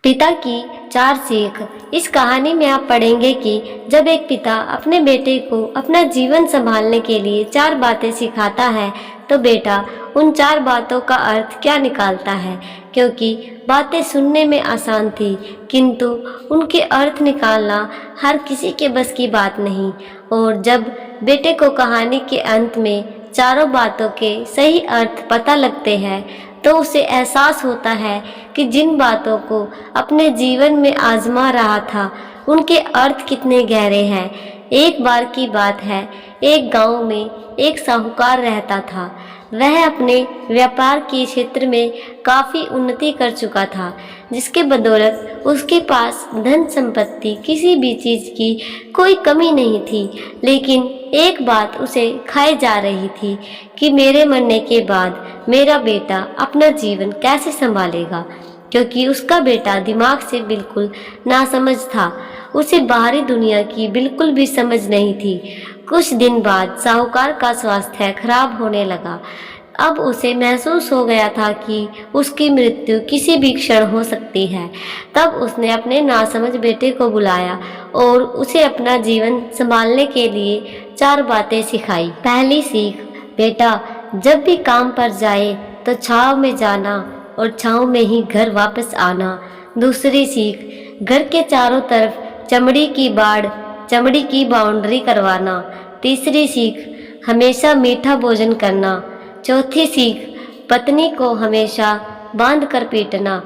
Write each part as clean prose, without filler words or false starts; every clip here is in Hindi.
पिता की 4 सीख। इस कहानी में आप पढ़ेंगे कि जब एक पिता अपने बेटे को अपना जीवन संभालने के लिए 4 बातें सिखाता है तो बेटा उन 4 बातों का अर्थ क्या निकालता है। क्योंकि बातें सुनने में आसान थी किंतु उनके अर्थ निकालना हर किसी के बस की बात नहीं। और जब बेटे को कहानी के अंत में चारों बातों के सही अर्थ पता लगते हैं तो उसे एहसास होता है कि जिन बातों को अपने जीवन में आजमा रहा था उनके अर्थ कितने गहरे हैं। एक बार की बात है, एक गांव में एक साहूकार रहता था। वह अपने व्यापार के क्षेत्र में काफ़ी उन्नति कर चुका था, जिसके बदौलत उसके पास धन संपत्ति किसी भी चीज़ की कोई कमी नहीं थी। लेकिन एक बात उसे खाई जा रही थी कि मेरे मरने के बाद मेरा बेटा अपना जीवन कैसे संभालेगा, क्योंकि उसका बेटा दिमाग से बिल्कुल नासमझ था। उसे बाहरी दुनिया की बिल्कुल भी समझ नहीं थी। कुछ दिन बाद साहूकार का स्वास्थ्य खराब होने लगा। अब उसे महसूस हो गया था कि उसकी मृत्यु किसी भी क्षण हो सकती है। तब उसने अपने नासमझ बेटे को बुलाया और उसे अपना जीवन संभालने के लिए 4 बातें सिखाई। पहली सीख, बेटा जब भी काम पर जाए तो छांव में जाना और छांव में ही घर वापस आना। दूसरी सीख, घर के चारों तरफ चमड़ी की बाउंड्री करवाना। तीसरी सीख, हमेशा मीठा भोजन करना। चौथी सीख, पत्नी को हमेशा बांध कर पीटना।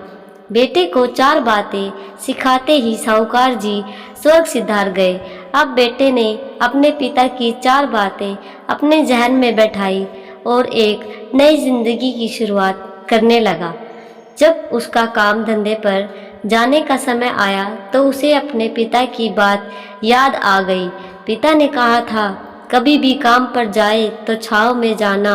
बेटे को 4 बातें सिखाते ही साहूकार जी स्वर्ग सिधार गए। अब बेटे ने अपने पिता की 4 बातें अपने जहन में बैठाई और एक नई जिंदगी की शुरुआत करने लगा। जब उसका काम धंधे पर जाने का समय आया तो उसे अपने पिता की बात याद आ गई। पिता ने कहा था, कभी भी काम पर जाए तो छांव में जाना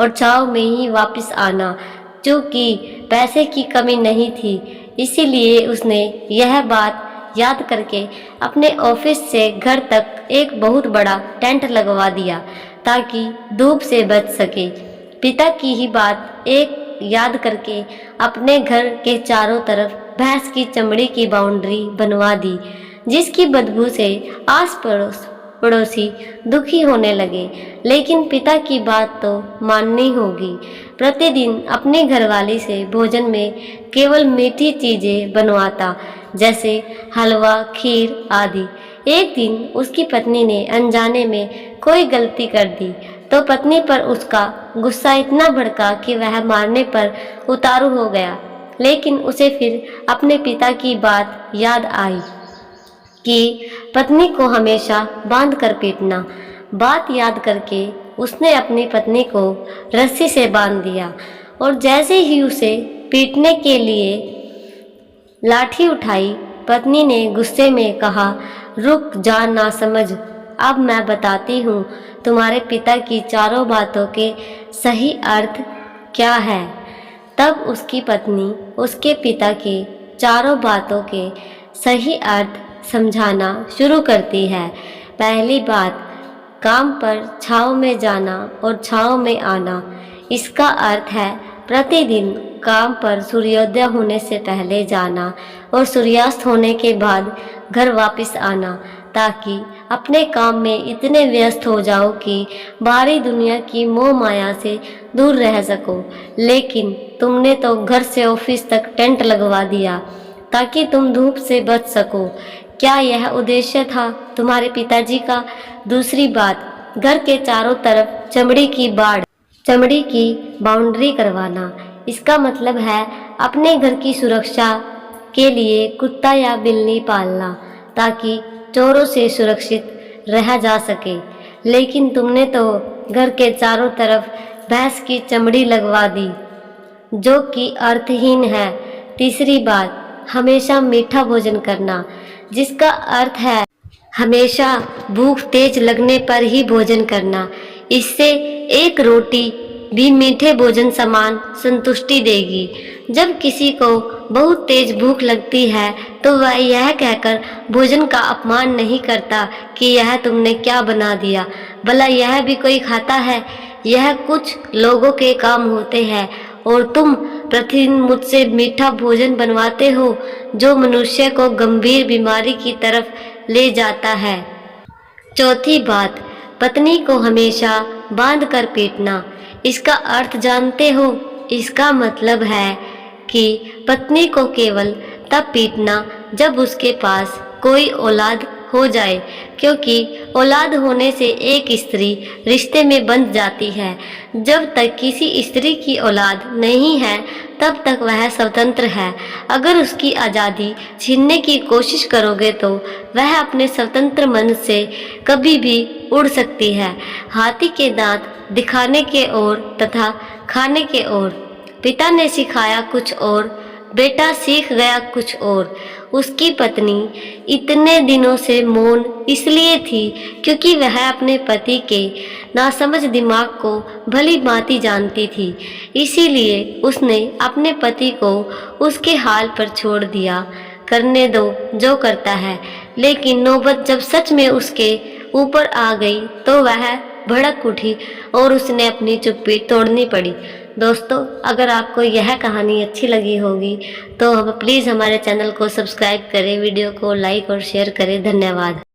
और छांव में ही वापस आना। क्योंकि पैसे की कमी नहीं थी, इसीलिए उसने यह बात याद करके अपने ऑफिस से घर तक एक बहुत बड़ा टेंट लगवा दिया ताकि धूप से बच सके। पिता की ही बात याद करके अपने घर के चारों तरफ भैंस की चमड़ी की बाउंड्री बनवा दी, जिसकी बदबू से आस पड़ोसी दुखी होने लगे। लेकिन पिता की बात तो माननी होगी। प्रतिदिन अपनी घरवाली से भोजन में केवल मीठी चीज़ें बनवाता, जैसे हलवा, खीर आदि। एक दिन उसकी पत्नी ने अनजाने में कोई गलती कर दी तो पत्नी पर उसका गुस्सा इतना भड़का कि वह मारने पर उतारू हो गया। लेकिन उसे फिर अपने पिता की बात याद आई कि पत्नी को हमेशा बांध कर पीटना। बात याद करके उसने अपनी पत्नी को रस्सी से बांध दिया और जैसे ही उसे पीटने के लिए लाठी उठाई, पत्नी ने गुस्से में कहा, रुक जा नासमझ, अब मैं बताती हूँ तुम्हारे पिता की 4 बातों के सही अर्थ क्या है। तब उसकी पत्नी उसके पिता के 4 बातों के सही अर्थ समझाना शुरू करती है। पहली बात, काम पर छांव में जाना और छांव में आना। इसका अर्थ है प्रतिदिन काम पर सूर्योदय होने से पहले जाना और सूर्यास्त होने के बाद घर वापस आना, ताकि अपने काम में इतने व्यस्त हो जाओ कि बाहरी दुनिया की मोह माया से दूर रह सको। लेकिन तुमने तो घर से ऑफिस तक टेंट लगवा दिया ताकि तुम धूप से बच सको। क्या यह उद्देश्य था तुम्हारे पिताजी का? दूसरी बात, घर के चारों तरफ चमड़ी की बाउंड्री करवाना। इसका मतलब है अपने घर की सुरक्षा के लिए कुत्ता या बिल्ली पालना ताकि चोरों से सुरक्षित रहा जा सके। लेकिन तुमने तो घर के चारों तरफ भैंस की चमड़ी लगवा दी, जो कि अर्थहीन है। तीसरी बात, हमेशा मीठा भोजन करना, जिसका अर्थ है हमेशा भूख तेज लगने पर ही भोजन करना। इससे एक रोटी भी मीठे भोजन समान संतुष्टि देगी। जब किसी को बहुत तेज भूख लगती है तो वह यह कहकर भोजन का अपमान नहीं करता कि यह तुमने क्या बना दिया, भला यह भी कोई खाता है। यह कुछ लोगों के काम होते हैं और तुम प्रतिदिन मुझसे मीठा भोजन बनवाते हो जो मनुष्य को गंभीर बीमारी की तरफ ले जाता है। चौथी बात, पत्नी को हमेशा बांध कर पीटना। इसका अर्थ जानते हो? इसका मतलब है कि पत्नी को केवल तब पीटना जब उसके पास कोई औलाद हो जाए, क्योंकि औलाद होने से एक स्त्री रिश्ते में बंध जाती है। जब तक किसी स्त्री की औलाद नहीं है तब तक वह स्वतंत्र है। अगर उसकी आज़ादी छीनने की कोशिश करोगे तो वह अपने स्वतंत्र मन से कभी भी उड़ सकती है। हाथी के दांत दिखाने के ओर तथा खाने के ओर। पिता ने सिखाया कुछ और, बेटा सीख गया कुछ और। उसकी पत्नी इतने दिनों से मौन इसलिए थी क्योंकि वह अपने पति के नासमझ दिमाग को भली भांति जानती थी। इसीलिए उसने अपने पति को उसके हाल पर छोड़ दिया, करने दो जो करता है। लेकिन नौबत जब सच में उसके ऊपर आ गई तो वह भड़क उठी और उसने अपनी चुप्पी तोड़नी पड़ी। दोस्तों, अगर आपको यह कहानी अच्छी लगी होगी तो प्लीज़ हमारे चैनल को सब्सक्राइब करें, वीडियो को लाइक और शेयर करें। धन्यवाद।